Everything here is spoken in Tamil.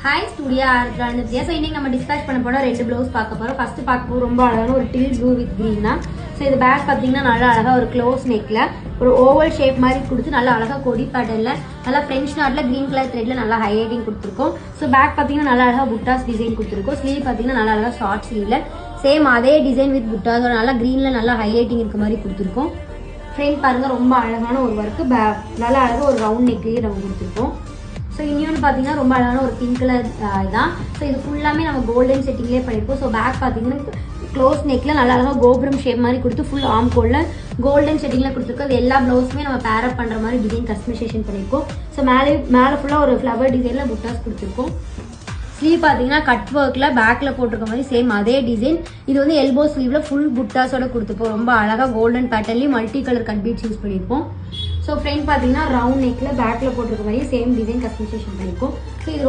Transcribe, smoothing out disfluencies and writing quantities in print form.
Hi studio ஆர்ட்ரான்ஸ். ஸோ இன்னைக்கு நம்ம டிஸ்பேச் பண்ண போனால் 2 ப்ளவுஸ் பார்க்க போகிறோம். ஃபஸ்ட்டு பார்க்க போது ரொம்ப அழகான ஒரு டீல் ப்ளூ வித் க்ரீன் தான். ஸோ இது பேக் பார்த்தீங்கன்னா நல்லா அழகாக ஒரு க்ளோஸ் நெக்கில் ஒரு ஓவல் ஷேப் மாதிரி கொடுத்து நல்லா அழகாக கொடி பேட்டர்னில் நல்லா ஃப்ரெஞ்ச் நாட்டில் க்ரீன் கலர் த்ரெட்டில் நல்லா ஹைலைட்டிங் கொடுத்துருக்கோம். ஸோ பேக் பார்த்தீங்கன்னா நல்லா அழகாக புட்டாஸ் டிசைன் கொடுத்துருக்கோம். ஸ்லீவ் பார்த்தீங்கன்னா நல்லா அழகாக ஷார்ட் ஸ்லீவில் சேம் அதே டிசைன் வித் புட்டாஸ் நல்லா க்ரீனில் நல்லா ஹைலைட்டிங் இருக்க மாதிரி கொடுத்துருக்கோம். ஃப்ரண்ட் பாருங்கள் ரொம்ப அழகான ஒரு ஒர்க்கு நல்லா அழகாக ஒரு ரவுண்ட் நெக்லேயே நம்ம கொடுத்துருக்கோம். ஸோ இன்னொன்று பார்த்தீங்கன்னா ரொம்ப அழகான ஒரு பிங்க் கலர் தான். ஸோ இது ஃபுல்லாமே நம்ம கோல்டன் செட்டிங்லேயே பண்ணியிருக்கோம். ஸோ பேக் பார்த்தீங்கன்னா க்ளோஸ் நெக்கில் நல்லா அழகாக கோபுரம் ஷேப் மாதிரி கொடுத்து ஃபுல் ஆர்ம் கோலில் கோல்டன் செட்டிங்கில் கொடுத்துருக்கோம். அது எல்லா ப்ளவுஸுமே நம்ம பேரப் பண்ணுற மாதிரி டிசைன் கஸ்டமைசேஷன் பண்ணியிருக்கோம். ஸோ மேலே ஃபுல்லாக ஒரு ஃப்ளவர் டிசைனில் புட்டாஸ் கொடுத்துருக்கோம். ஸ்லீவ் பார்த்தீங்கன்னா கட் ஒர்க்கில் பேக்கில் போட்டிருக்க மாதிரி சேம் அதே டிசைன். இது வந்து எல்போ ஸ்லீவில் ஃபுல் புட்டாஸோட கொடுத்துருப்போம். ரொம்ப அழகாக கோல்டன் பேட்டர்ன்லேயும் multi colour cut beads use பண்ணியிருப்போம். ஸோ ஃப்ரண்ட் பார்த்தீங்கன்னா ரவுண்ட் நெக்கில் பேக்கில் போட்டிருக்க மாதிரி சேம் டிசைன் கஸ்டமைசேஷன் பண்ணியிருக்கோம். ஸோ இது